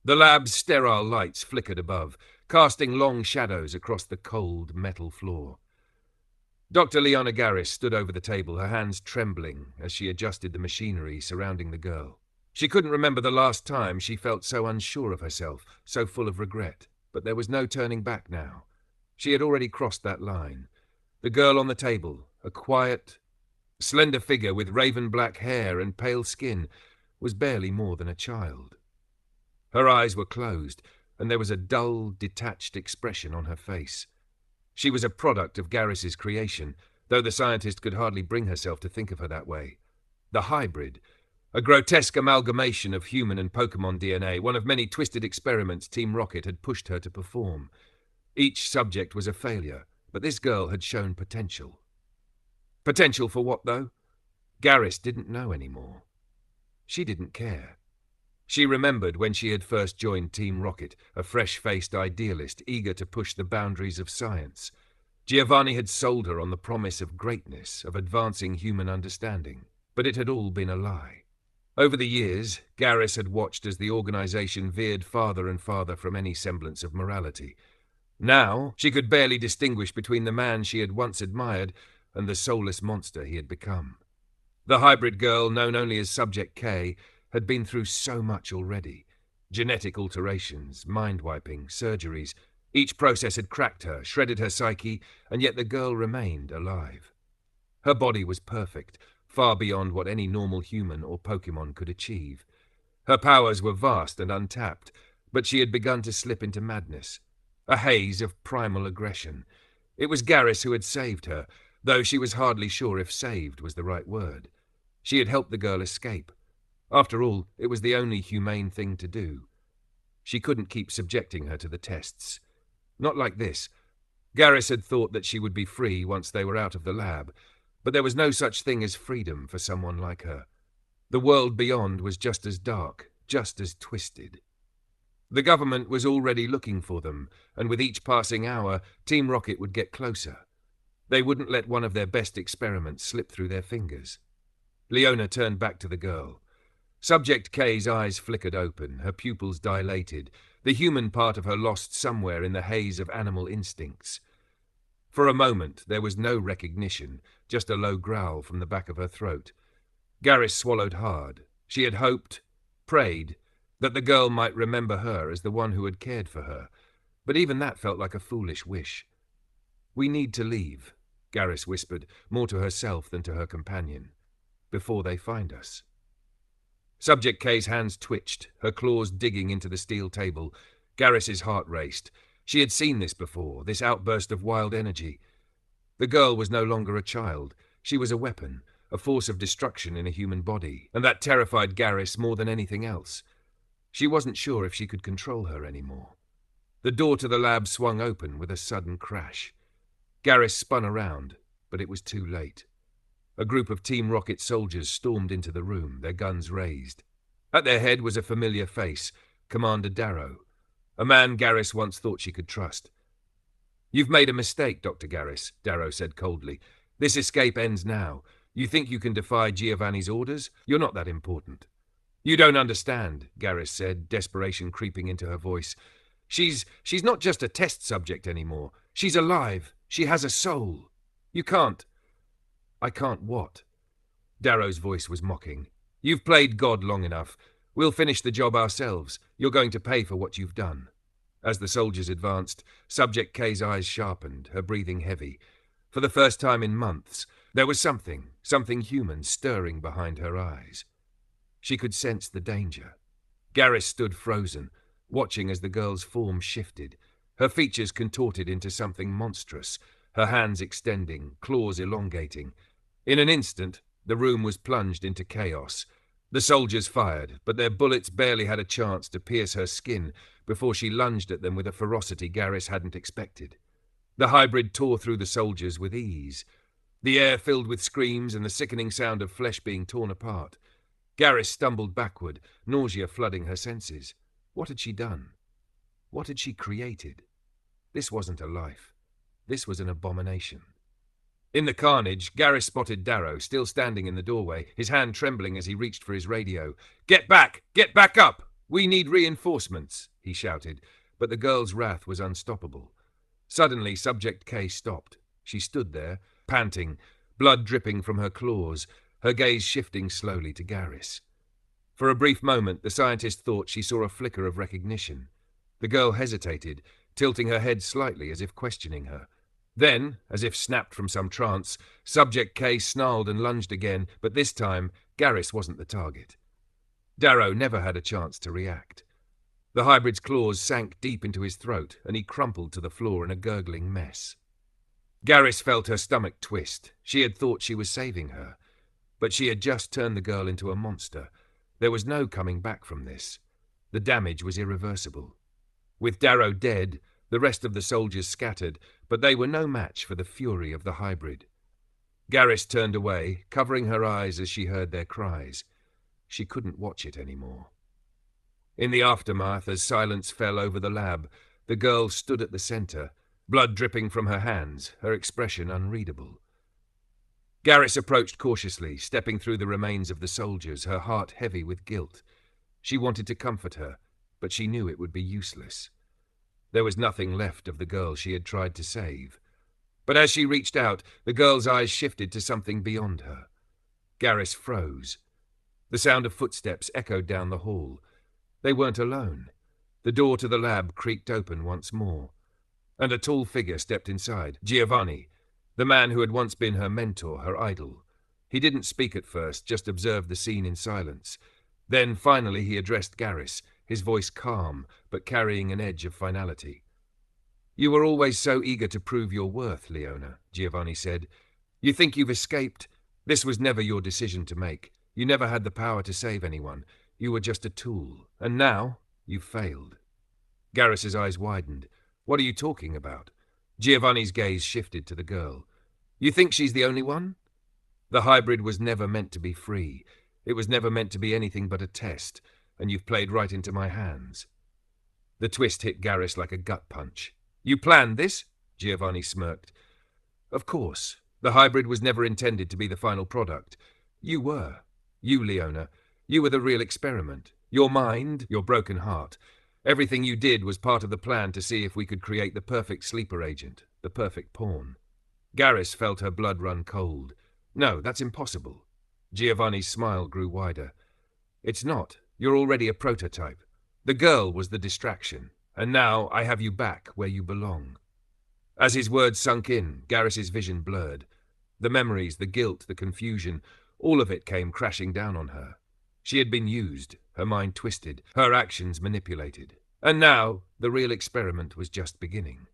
The lab's sterile lights flickered above, casting long shadows across the cold metal floor. Dr. Leona Garris stood over the table, her hands trembling as she adjusted the machinery surrounding the girl. She couldn't remember the last time she felt so unsure of herself, so full of regret. But there was no turning back now. She had already crossed that line. The girl on the table, a quiet, slender figure with raven-black hair and pale skin, was barely more than a child. Her eyes were closed, and there was a dull, detached expression on her face. She was a product of Garris's creation, though the scientist could hardly bring herself to think of her that way. The hybrid, a grotesque amalgamation of human and Pokémon DNA, one of many twisted experiments Team Rocket had pushed her to perform. Each subject was a failure, but this girl had shown potential. Potential for what, though? Garris didn't know anymore. She didn't care. She remembered when she had first joined Team Rocket, a fresh-faced idealist eager to push the boundaries of science. Giovanni had sold her on the promise of greatness, of advancing human understanding, but it had all been a lie. Over the years, Garris had watched as the organization veered farther and farther from any semblance of morality. Now, she could barely distinguish between the man she had once admired and the soulless monster he had become. The hybrid girl, known only as Subject K, had been through so much already. Genetic alterations, mind-wiping, surgeries. Each process had cracked her, shredded her psyche, and yet the girl remained alive. Her body was perfect, far beyond what any normal human or Pokémon could achieve. Her powers were vast and untapped, but she had begun to slip into madness, a haze of primal aggression. It was Garris who had saved her, though she was hardly sure if saved was the right word. She had helped the girl escape. After all, it was the only humane thing to do. She couldn't keep subjecting her to the tests. Not like this. Garris had thought that she would be free once they were out of the lab, but there was no such thing as freedom for someone like her. The world beyond was just as dark, just as twisted. The government was already looking for them, and with each passing hour, Team Rocket would get closer. They wouldn't let one of their best experiments slip through their fingers. Leona turned back to the girl. Subject K's eyes flickered open, her pupils dilated, the human part of her lost somewhere in the haze of animal instincts. For a moment, there was no recognition, just a low growl from the back of her throat. Garris swallowed hard. She had hoped, prayed, that the girl might remember her as the one who had cared for her, but even that felt like a foolish wish. "We need to leave," Garris whispered, more to herself than to her companion, "before they find us." Subject K's hands twitched, her claws digging into the steel table. Garris's heart raced. She had seen this before, this outburst of wild energy. The girl was no longer a child. She was a weapon, a force of destruction in a human body, and that terrified Garris more than anything else. She wasn't sure if she could control her anymore. The door to the lab swung open with a sudden crash. Garris spun around, but it was too late. A group of Team Rocket soldiers stormed into the room, their guns raised. At their head was a familiar face, Commander Darrow, a man Garris once thought she could trust. "You've made a mistake, Dr. Garris," Darrow said coldly. "This escape ends now. You think you can defy Giovanni's orders? You're not that important." "You don't understand," Garris said, desperation creeping into her voice. She's not just a test subject anymore. She's alive. She has a soul. You can't." "I can't what?" Darrow's voice was mocking. "You've played God long enough. We'll finish the job ourselves. You're going to pay for what you've done." As the soldiers advanced, Subject K's eyes sharpened, her breathing heavy. For the first time in months, there was something human stirring behind her eyes. She could sense the danger. Garris stood frozen, watching as the girl's form shifted, her features contorted into something monstrous, her hands extending, claws elongating. In an instant, the room was plunged into chaos. The soldiers fired, but their bullets barely had a chance to pierce her skin before she lunged at them with a ferocity Garris hadn't expected. The hybrid tore through the soldiers with ease, the air filled with screams and the sickening sound of flesh being torn apart. Garris stumbled backward, nausea flooding her senses. What had she done? What had she created? This wasn't a life. This was an abomination. In the carnage, Garris spotted Darrow, still standing in the doorway, his hand trembling as he reached for his radio. Get back! Get back up!" "We need reinforcements," he shouted, but the girl's wrath was unstoppable. Suddenly, Subject K stopped. She stood there, panting, blood dripping from her claws, her gaze shifting slowly to Garrus. For a brief moment, the scientist thought she saw a flicker of recognition. The girl hesitated, tilting her head slightly as if questioning her. Then, as if snapped from some trance, Subject K snarled and lunged again, but this time, Garrus wasn't the target. Darrow never had a chance to react. The hybrid's claws sank deep into his throat, and he crumpled to the floor in a gurgling mess. Garrus felt her stomach twist. She had thought she was saving her, but she had just turned the girl into a monster. There was no coming back from this. The damage was irreversible. With Darrow dead, the rest of the soldiers scattered, but they were no match for the fury of the hybrid. Garrus turned away, covering her eyes as she heard their cries. She couldn't watch it anymore. In the aftermath, as silence fell over the lab, the girl stood at the center, blood dripping from her hands, her expression unreadable. Garrus approached cautiously, stepping through the remains of the soldiers, her heart heavy with guilt. She wanted to comfort her, but she knew it would be useless. There was nothing left of the girl she had tried to save. But as she reached out, the girl's eyes shifted to something beyond her. Garrus froze. The sound of footsteps echoed down the hall. They weren't alone. The door to the lab creaked open once more, and a tall figure stepped inside, Giovanni, the man who had once been her mentor, her idol. He didn't speak at first, just observed the scene in silence. Then, finally, he addressed Garrus, his voice calm, but carrying an edge of finality. "You were always so eager to prove your worth, Leona," Giovanni said. "You think you've escaped? This was never your decision to make. You never had the power to save anyone. You were just a tool. And now, you've failed." Garrus's eyes widened. "What are you talking about?" Giovanni's gaze shifted to the girl. "You think she's the only one?" "The hybrid was never meant to be free. It was never meant to be anything but a test, and you've played right into my hands." The twist hit Garrus like a gut punch. "You planned this?" Giovanni smirked. "Of course. The hybrid was never intended to be the final product. You were. You, Leona. You were the real experiment. Your mind, your broken heart. Everything you did was part of the plan to see if we could create the perfect sleeper agent, the perfect pawn." Garrus felt her blood run cold. "No, that's impossible." Giovanni's smile grew wider. "It's not. You're already a prototype. The girl was the distraction, and now I have you back where you belong." As his words sunk in, Garrus's vision blurred. The memories, the guilt, the confusion, all of it came crashing down on her. She had been used, her mind twisted, her actions manipulated. And now, the real experiment was just beginning.